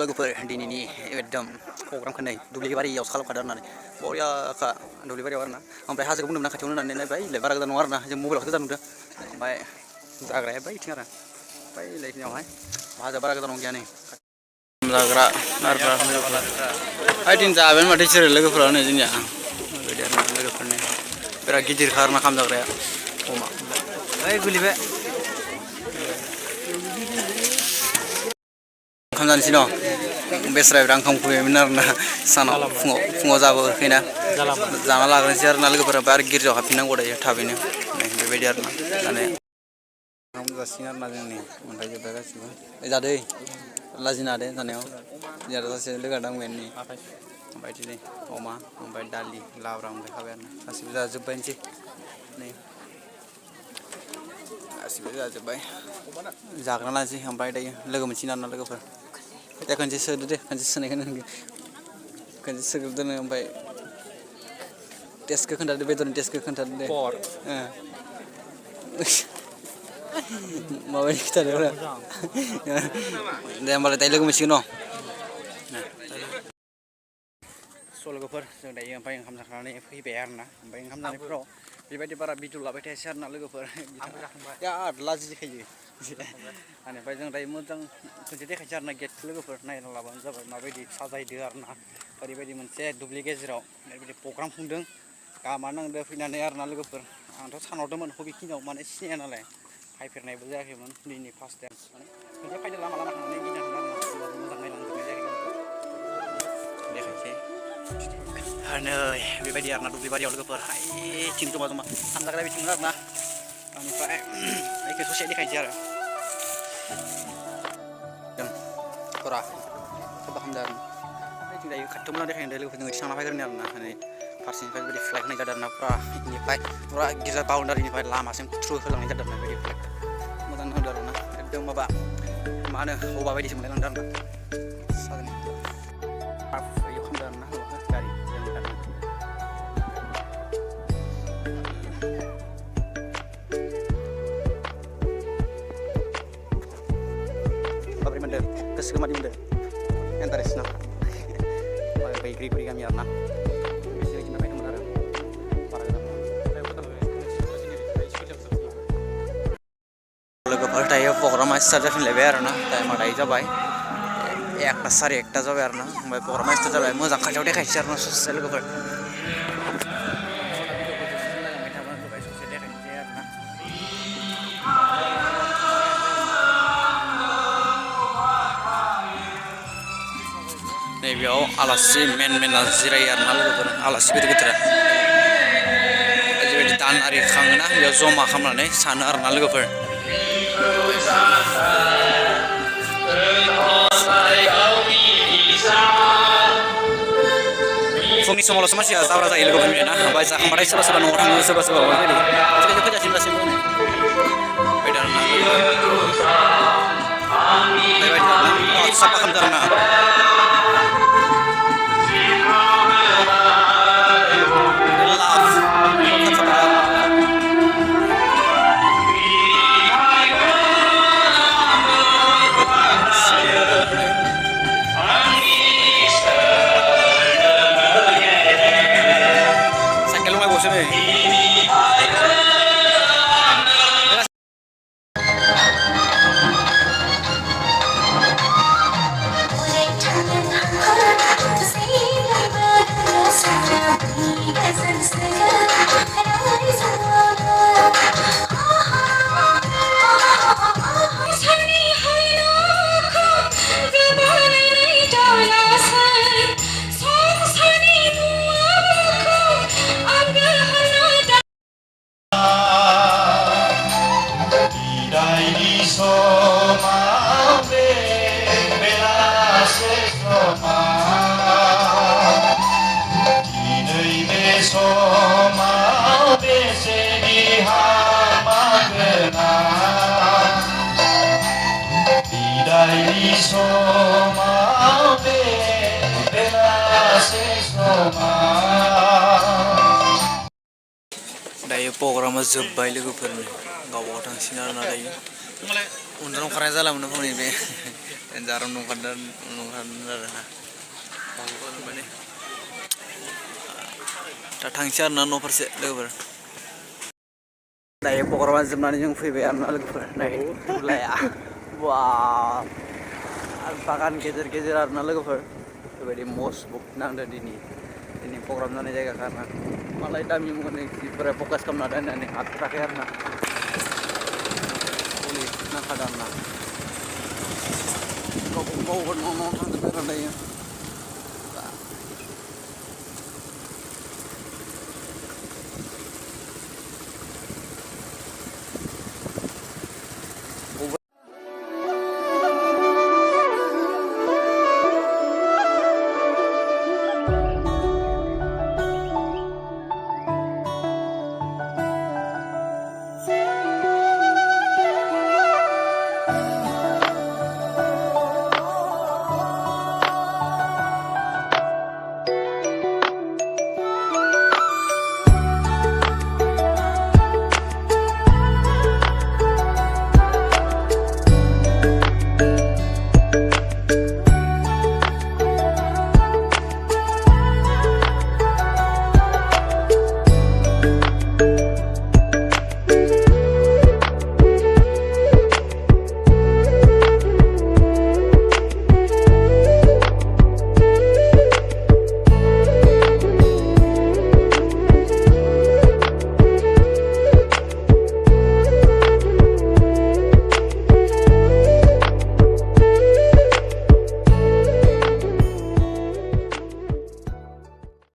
लोगोफोर दिनैनि एकदम प्रग्रामखौ नै दुब्लिबारियावसो खालामखादों होननानै बरियाखा दुब्लिबारियाव आरोना ओमफ्राय हाजोखौ बुंदोंमोन खाथियावनो होननानै नायबाय इलाय बारा गोजान नङा आरोना जों मबाइलावसो गोजान नुदों ओमफ्राय जाग्राया बैथिं आरो ओमफ्राय इलायनियावहाय हाजोआ बारा गोजानाव गैया नै जाग्रा ओइ दिन जाबायानो माथो बिसोरो लोगोफोरा नै जोंनिया बेबायदि आरोना लोगोफोरनि बिराद गिदिरखा आरोना खाम जाग्राया अमा ओइ गुलिबाय ओंखाम जानोसै न' बेस्रा बिराद ओंखाम उखैबायमोन आरोना सानाव फुङाव जाबोखैना जाना लाग्रोनोसै आरोना लोगोफोरा आरो गिर्जायाव हाबफिननांगौ दायो थाबैनो बेबायदि आरोना जानाया ओंखाम जासिगोन आरोना जोंनि ओमफ्राय जोब्बाय गासिबो जादों लाजिनो हादों जानायाव जोंहा सासे लोगोआ दांबायानो नै ओमफ्राय दिनै अमा ओमफ्राय दालि लाब्रा मोनजाखाबाय आरोना गासिबो जाजोब्बायनोसै नै गासिबो जाजोब्बाय जाग्रा लानोसै ओमफ्राय दायो लोगो मोनसिगोन आरोना लोगोफोर दे खनसे सोदो दे खनसे सोनायखौ खनसे सोग्रोदो नों ओमफ्राय टेस्टखौ खोन्थादो बेदरनि टेस्टखौ खोन्थादो दे माबायदि खिथादो दे होमबालाय दायो लोगो मोनसिगोन न' स' लोगोफोर जों दायो ओमफ्राय ओंखाम जाखांनानै फैबाय आरोना ओमफ्राय ओंखाम जानायफोराव बेबायदि बारा भिडिअ लाबाय थायासै आरोना लोगोफोर बिराद लाजिखायो बेनिफ्राय जों दायो मोजां खनसे देखायसै आरोना गेटखौ लोगोफोर नायना लाबानो जाबाय माबायदि साजायदो आरोना ओरैबायदि मोनसे दुब्लि गेजेराव ओरैबायदि प्रग्राम खुंदों गामा नांदो फैनानै आरोना लोगोफोर आंथ' सानहरदोंमोन बबेखिनियाव माने सिनाया नालाय फैफेरनायबो जायाखैमोन दिनै फार्स्ट टाइम खनसे फैदो लामा थांनानै गिदिंना मोजां नायलांजोबनाय जायाखै देखायसै नै बेबायदि आरोना दुब्लिबारियाव लोगोफोर आइथिं जमा जमा सानजाग्रा बिथिं आरोना बेनिफ्राय बेखौ ससे देखायसै आरो खरा सोरबा खालामदों आरो जों दायो खाथियाव मोजां देखायदों लोगोफोर जों थांना फैग्रोनि आरोना नै फारसेनिफ्राय बेबायदि फ्लेग होनाय जादों आरोना बेनिफ्राय फुरा गिर्जा बाउन्डारिनिफ्राय लामासिम थ्रु होलांनाय जादों आरोना बेबायदि फ्लेग मोजां होदों आरोना एकदम माबा मा होनो हौवा बायदिसो मोनलायलांदों आरोना साजायनाय खालामदों आरोना गारि माबोरै मोनदों गोसोखौ मादि मोनदों इन्टारेस्ट ना बैग्रि गामि आरोना बिसोर गिदिंना फैदोंमोन आरो बारा लोगोफोर दायो प्रग्रामा स्टार्ट जाफिनलायबाय आरोना टाइमा दायो जाबाय 1टा 1:30 जाबाय आरोना ओमफ्राय प्रग्रामा स्टार्ट जाबाय मोजां खाथियाव देखायसै आरोना ससे लोगोफोर नैबेयाव आलासि मेना जिरायो आरोना लोगोफोर आलासि गिदिर गिदिरा जेबायदि दान आरि खाङोना बेयाव जमा खालामनानै सानो आरोना लोगोफोर फुंनि समावल'सो मानसिया जाब्रा जायो लोगोफोर ना ओमफ्राय जाखांबाथाय सोरबा सोरबा न'आव थाङो सोरबा सोरबा बेबायदि फैजासिम दासिमबो बेबायदि आरोना बेबायदि आरोना साफा खालामदों आरोना दायो प्रग्रामा जोब्बाय लोगोफोरनि गावबागाव थांसिगोन आरोना दायो Udah nongkrong aja lah menurut ini. Jarang nongkrong dan nongkrong. दा थांसै आरोना न' फारसे लोगोफोर दायो प्रग्रामा जोबनानै जों फैबाय आरोना लोगोफोर नै लाया बा बागान गेजेर गेजेर आरोना लोगोफोर बेबायदि मस्टबुक नांदों दिनै प्रग्राम जानाय जायगाखौ आरोना मालाय दामि महरनि जिफोरा फकास खालामना दोननानै हाथाराखै आरोना नांखादों आरोना गाव थांजोब्बाय आरोना दायो